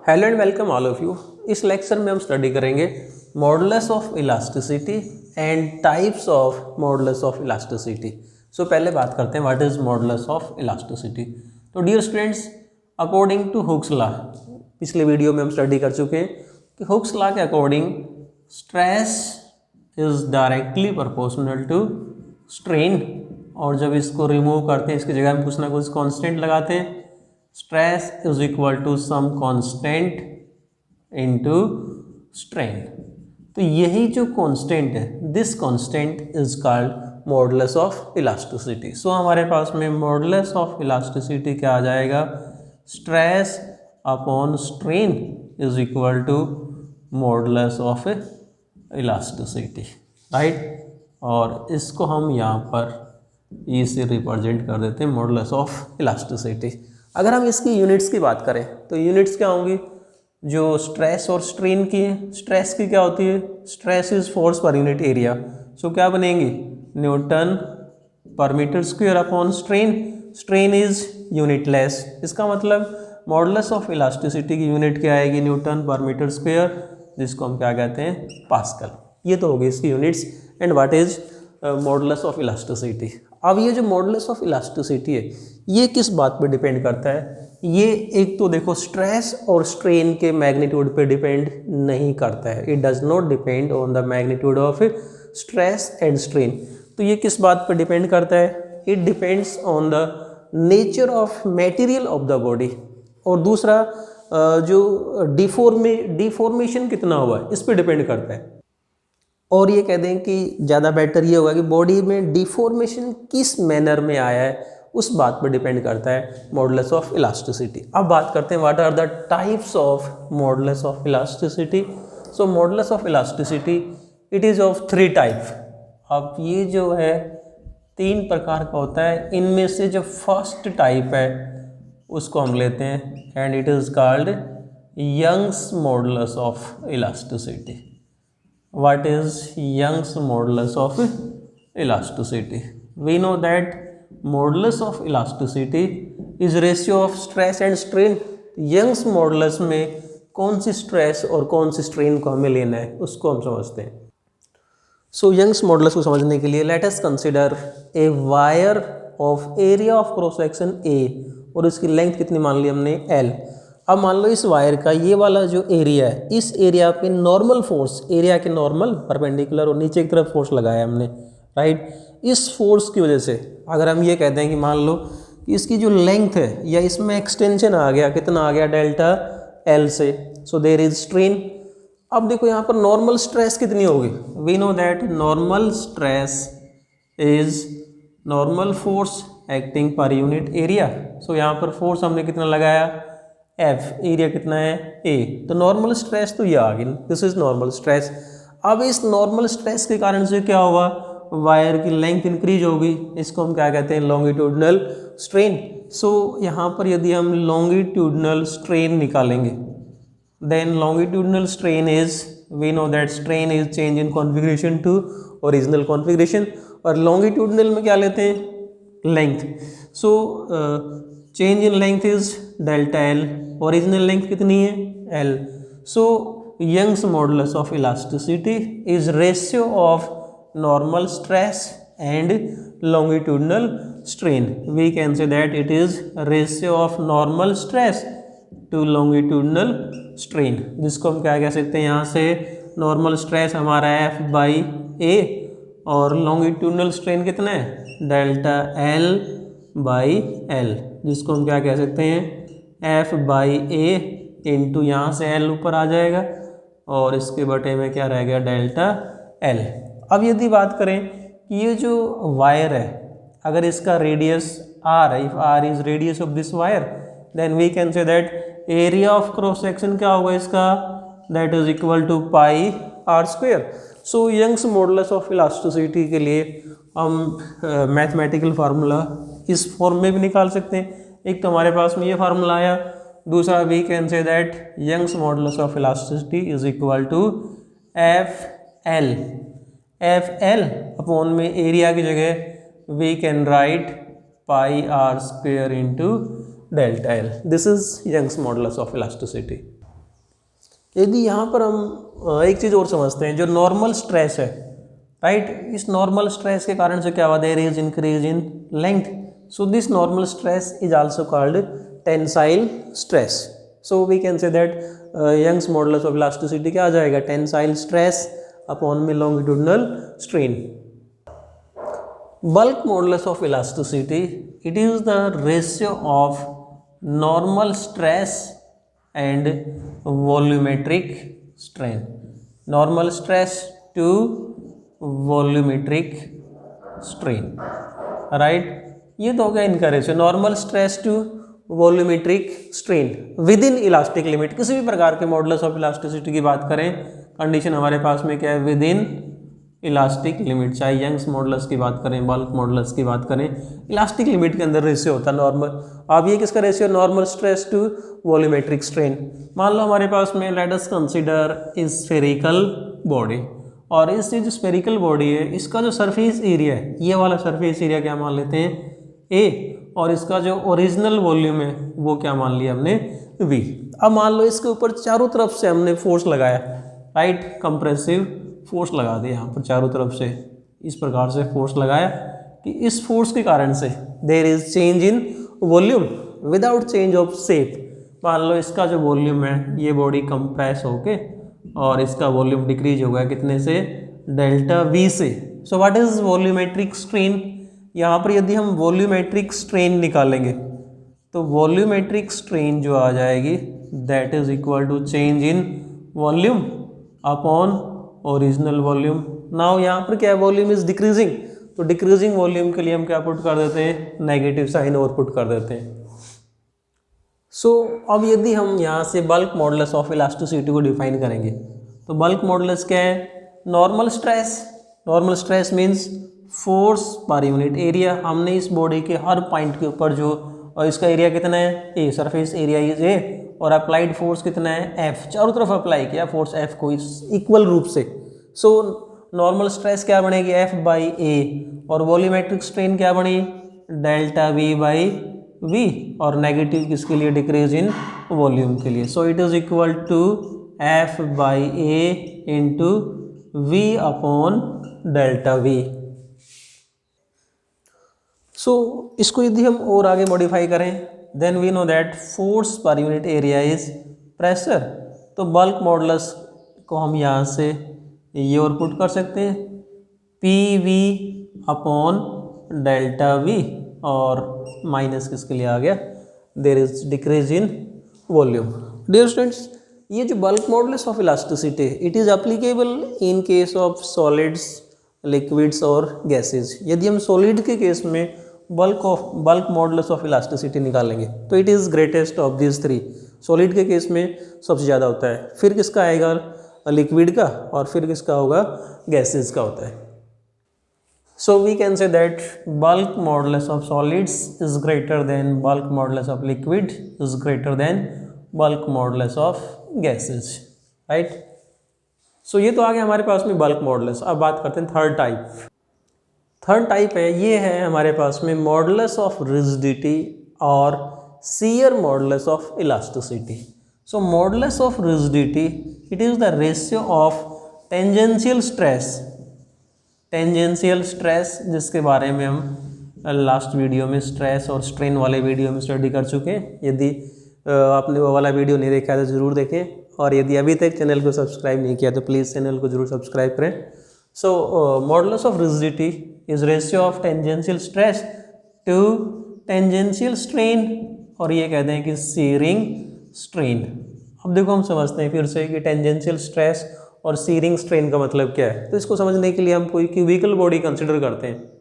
Hello and welcome all of you. इस lecture में हम स्टडी करेंगे modulus of elasticity and types of modulus of elasticity. So पहले बात करते हैं what is modulus of elasticity. तो dear students, according to Hooke's law, पिछले वीडियो में हम स्टडी कर चुके हैं कि हुक्स लॉ के according stress is directly proportional to strain, और जब इसको रिमूव करते हैं इसकी जगह हम कुछ ना कुछ कांस्टेंट लगाते हैं। Stress is equal to some constant into strain. तो यही जो कांस्टेंट है, this constant is called modulus of elasticity. So हमारे पास में मॉडुलस ऑफ इलास्टिसिटी क्या आ जाएगा? Stress upon strain is equal to modulus of elasticity, right. और इसको हम यहाँ पर ई से रिप्रेजेंट कर देते हैं मॉडुलस ऑफ इलास्टिसिटी। अगर हम इसकी यूनिट्स की बात करें तो यूनिट्स क्या होंगी? जो स्ट्रेस और स्ट्रेन की है, स्ट्रेस की क्या होती है? Stress is force per unit area. So क्या बनेंगी? Newton per meter square upon strain. Strain is unitless. इसका मतलब मॉडुलस ऑफ इलास्टिसिटी की यूनिट क्या आएगी? न्यूटन पर मीटर स्क्वायर, जिसको हम क्या कहते हैं? पास्कल। ये तो होगी इसकी units. And what is modulus of elasticity. अब ये जो मॉडुलस ऑफ इलास्टिसिटी है ये किस बात पे डिपेंड करता है? ये एक तो देखो स्ट्रेस और स्ट्रेन के मैग्नीट्यूड पे डिपेंड नहीं करता है। It does not depend on the magnitude of stress and strain. तो ये किस बात पे डिपेंड करता है? It depends on the nature of material of the body. और दूसरा जो डिफॉर्मेशन कितना हुआ है इस पे डिपेंड करता है। और ये कह दें कि ज़्यादा बेटर ये होगा कि बॉडी में डिफॉर्मेशन किस मैनर में आया है उस बात पर डिपेंड करता है मॉडुलस ऑफ इलास्टिसिटी। अब बात करते हैं what are the types of modulus of elasticity. So modulus of elasticity it is of 3 type. अब ये जो है 3 प्रकार का होता है। इनमें से जो फर्स्ट टाइप है उसको हम लेते हैं and it is called Young's modulus of elasticity. What is Young's modulus of elasticity? We know that modulus of elasticity is ratio of stress and strain. Young's modulus में कौन सी स्ट्रेस और कौन सी strain को हमें लेना है उसको हम समझते हैं। सो यंग्स मॉडुलस को समझने के लिए let us consider a wire of area of cross section A, और उसकी लेंथ कितनी मान ली हमने? L। अब मान लो इस वायर का ये वाला जो एरिया है, इस एरिया पे नॉर्मल फोर्स, एरिया के नॉर्मल परपेंडिकुलर और नीचे की तरफ फोर्स लगाया हमने, राइट। इस फोर्स की वजह से अगर हम ये कहते हैं कि मान लो कि इसकी जो लेंथ है या इसमें एक्सटेंशन आ गया, कितना आ गया? डेल्टा एल से। So there is strain. अब देखो यहाँ पर नॉर्मल स्ट्रेस कितनी होगी? We know that normal stress is normal force acting per unit area. So यहाँ पर फोर्स हमने कितना लगाया? F। एरिया कितना है? A। तो नॉर्मल स्ट्रेस तो ये आ गई, दिस इज नॉर्मल स्ट्रेस। अब इस नॉर्मल स्ट्रेस के कारण से क्या होगा? वायर की लेंथ इंक्रीज होगी, इसको हम क्या कहते हैं? Longitudinal strain. सो यहाँ पर यदि हम लॉन्गिट्यूडनल स्ट्रेन निकालेंगे then longitudinal strain is, we know that strain is change in configuration to original configuration, और लॉन्गिट्यूडनल में क्या लेते हैं? Length. So change in length is delta L, original length कितनी है? L. So Young's modulus of elasticity is ratio of normal stress and longitudinal strain. We can say that it is ratio of normal stress to longitudinal strain, जिसको हम क्या कह सकते हैं? यहाँ से नॉर्मल स्ट्रेस हमारा F बाई ए और लॉन्गिट्यूडनल स्ट्रेन कितना है? डेल्टा एल बाई एल, जिसको हम क्या कह सकते हैं? F बाई ए इंटू यहाँ से L ऊपर आ जाएगा और इसके बटे में क्या रह गया? Delta L। अब यदि बात करें कि ये जो वायर है अगर इसका रेडियस R है, if R is radius of this wire, then we can say that area of cross section क्या होगा इसका? That is equal to pi R square. So Young's modulus of elasticity के लिए हम मैथमेटिकल फार्मूला इस form में भी निकाल सकते हैं। एक तो हमारे पास में ये फार्मूला आया, दूसरा we can say that Young's modulus of elasticity is equal to F L upon में एरिया की जगह we can write pi R square into delta L. This is Young's modulus of elasticity. यदि यहाँ पर हम एक चीज़ और समझते हैं, जो नॉर्मल स्ट्रेस है, राइट, इस नॉर्मल स्ट्रेस के कारण से क्या हुआ, there is increase in length, so this normal stress is also called tensile stress. So we can say that Young's modulus of elasticity क्या आ जाएगा, टेंसाइल स्ट्रेस अपॉन में longitudinal strain. Bulk modulus of elasticity, it is the ratio of normal stress and volumetric strain. Normal stress to volumetric strain, right? ये तो हो गया इनका ratio, normal stress to volumetric strain within elastic limit. किसी भी प्रकार के modulus of elasticity की बात करें, कंडीशन हमारे पास में क्या है, विद इन इलास्टिक लिमिट। चाहे यंग्स मॉडुलस की बात करें, बल्क मॉडुलस की बात करें, इलास्टिक लिमिट के अंदर रेशियो होता है नॉर्मल। अब ये किसका ratio, normal stress to volumetric strain. मान लो हमारे पास में let us consider spherical body, और इस जो स्फेरिकल बॉडी है इसका जो सरफेस एरिया है, ये वाला सरफेस एरिया क्या मान लेते हैं, ए, और इसका जो ओरिजिनल वॉल्यूम है वो क्या मान लिया हमने, वी। अब मान लो इसके ऊपर चारों तरफ से हमने फोर्स लगाया, राइट, कंप्रेसिव फोर्स लगा दिया यहाँ पर चारों तरफ से, इस प्रकार से फोर्स लगाया कि इस फोर्स के कारण से there is change in volume without change of shape. मान लो इसका जो वॉल्यूम है, ये बॉडी कंप्रेस होके और इसका वॉल्यूम डिक्रीज हो गया कितने से, डेल्टा वी से। So what is volumetric strain, यहाँ पर यदि हम वॉल्यूमेट्रिक स्ट्रेन निकालेंगे तो वॉल्यूमेट्रिक स्ट्रेन जो आ जाएगी that is equal to change in volume upon original volume. Now यहाँ पर क्या है, वॉल्यूम इज डिक्रीजिंग, तो डिक्रीजिंग वॉल्यूम के लिए हम क्या पुट कर देते हैं, नेगेटिव साइन और पुट कर देते हैं। सो अब यदि हम यहाँ से बल्क मॉडुलस ऑफ इलास्टिसिटी को डिफाइन करेंगे तो बल्क मॉडुलस क्या है, normal stress. Normal stress means force per unit area. हमने इस बॉडी के हर पॉइंट के ऊपर जो, और इसका एरिया कितना है, ए, सरफेस एरिया इज ए, और अप्लाइड फोर्स कितना है, एफ, चारों तरफ अप्लाई किया फोर्स एफ को इक्वल रूप से। सो नॉर्मल स्ट्रेस क्या बनेगी, एफ बाई ए, और वॉल्यूमेट्रिक स्ट्रेन क्या बनी, डेल्टा वी बाई वी, और नेगेटिव किसके लिए, डिक्रीज इन वॉल्यूम के लिए। So it is equal to F by A into V upon delta V. So इसको यदि हम और आगे मॉडिफाई करें, then we know that force per unit area is pressure. तो बल्क मॉडुलस को हम यहाँ से ये और पुट कर सकते हैं, P V upon delta V, और माइनस किसके लिए आ गया, there is decrease in volume. Dear students, ये जो bulk modulus of elasticity it is applicable in case of solids, liquids और गैसेज। यदि हम सॉलिड के केस में बल्क मॉडुलस ऑफ इलास्टिसिटी निकालेंगे तो it is greatest of this three. Solid के केस में सबसे ज़्यादा होता है, फिर किसका आएगा, लिक्विड का, और फिर किसका होगा, गैसेज का होता है। So we can say that bulk modulus of solids is greater than bulk modulus of liquid is greater than bulk modulus of gases, right. So ये तो आ गया हमारे पास में बल्क मॉडुलस। अब बात करते हैं थर्ड टाइप। थर्ड टाइप है, ये है हमारे पास में मॉडुलस ऑफ रिजिडिटी और shear modulus of elasticity. So modulus of rigidity it is the ratio of tangential stress. Tangential stress जिसके बारे में हम लास्ट वीडियो में स्ट्रेस और स्ट्रेन वाले वीडियो में स्टडी कर चुके हैं। यदि आपने वो वाला वीडियो नहीं देखा है तो ज़रूर देखें, और यदि अभी तक चैनल को सब्सक्राइब नहीं किया तो प्लीज़ चैनल को जरूर सब्सक्राइब करें। So modulus of rigidity is ratio of tangential stress to tangential strain, और ये कहते हैं कि सीरिंग स्ट्रेन। अब देखो हम समझते हैं फिर से कि टेंजेंशियल स्ट्रेस और सीरिंग स्ट्रेन का मतलब क्या है। तो इसको समझने के लिए हम कोई क्यूबिकल बॉडी कंसिडर करते हैं।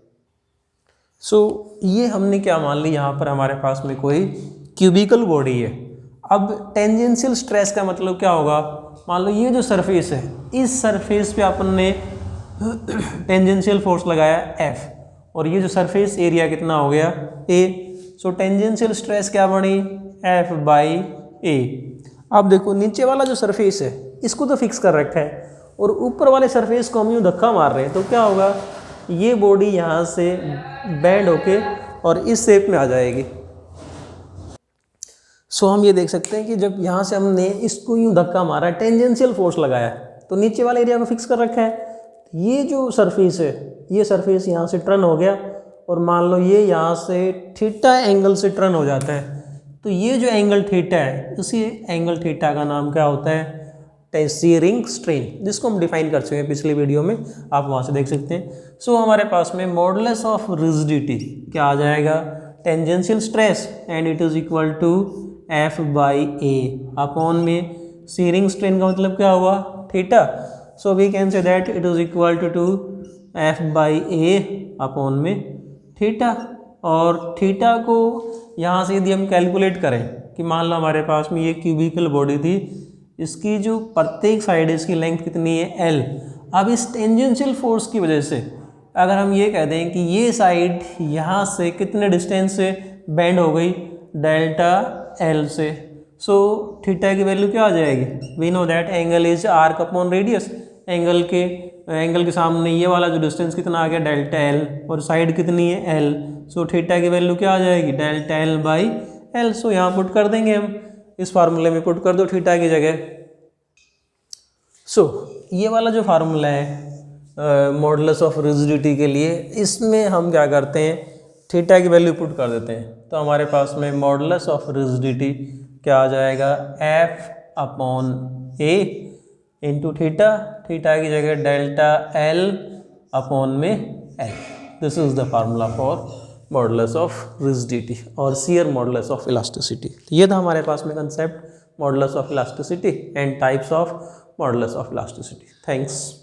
सो ये हमने क्या मान ली, यहाँ पर हमारे पास में कोई क्यूबिकल बॉडी है। अब टेंजेंशियल स्ट्रेस का मतलब क्या होगा, मान लो ये जो सरफेस है, इस सरफेस पे अपन ने टेंजेंशियल फोर्स लगाया F, और ये जो सरफेस एरिया कितना हो गया A। सो टेंजेंशियल स्ट्रेस क्या बनी, F बाई A। अब देखो नीचे वाला जो सरफेस है इसको तो फिक्स कर रखा है, और ऊपर वाले सरफेस को हम यूँ धक्का मार रहे हैं, तो क्या होगा, ये बॉडी यहाँ से बेंड होके और इस शेप में आ जाएगी। सो हम ये देख सकते हैं कि जब यहाँ से हमने इसको यूँ धक्का मारा, टेंजेंशियल फोर्स लगाया, तो नीचे वाले एरिया को फिक्स कर रखा है। ये जो सरफेस है, ये सरफेस यहाँ से टर्न हो गया और मान लो ये यहाँ से थीटा एंगल से टर्न हो जाता है, तो ये जो एंगल थीटा है, उसी एंगल थीटा का नाम क्या होता है? शीयरिंग स्ट्रेन, जिसको हम डिफाइन कर चुके हैं पिछली वीडियो में, आप वहाँ से देख सकते हैं। सो हमारे पास में मॉडुलस ऑफ रिजिडिटी क्या आ जाएगा? Tangential stress and it is equal to F by A upon में शीयरिंग स्ट्रेन का मतलब क्या हुआ? Theta. So we can say that it is equal to F by A upon में थीटा। और थीटा को यहाँ से यदि हम कैलकुलेट करें कि मान लो हमारे पास में ये क्यूबिकल बॉडी थी, इसकी जो प्रत्येक साइड है इसकी लेंथ कितनी है? एल। अब इस टेंजेंशियल फोर्स की वजह से अगर हम ये कह दें कि ये साइड यहाँ से कितने डिस्टेंस से बेंड हो गई? डेल्टा एल से। सो थीटा की वैल्यू क्या आ जाएगी? We know that angle is arc upon radius. Angle के सामने ये वाला जो डिस्टेंस कितना आ गया? डेल्टा एल, और साइड कितनी है? एल। सो थीटा की वैल्यू क्या आ जाएगी? Delta L by L. So यहाँ पुट कर देंगे हम, इस फार्मूले में पुट कर दो थीटा की जगह। सो ये वाला जो फार्मूला है मॉडुलस ऑफ रिजिडिटी के लिए, इसमें हम क्या करते हैं? थीटा की वैल्यू पुट कर देते हैं। तो हमारे पास में मॉडुलस ऑफ रिजिडिटी क्या आ जाएगा? एफ अपॉन ए इंटू थीटा, थीटा की जगह डेल्टा एल अपॉन में L. This is the formula for modulus of rigidity और शियर मॉडुलस ऑफ इलास्टिसिटी। ये था हमारे पास में concept modulus of elasticity and types of modulus of elasticity. Thanks.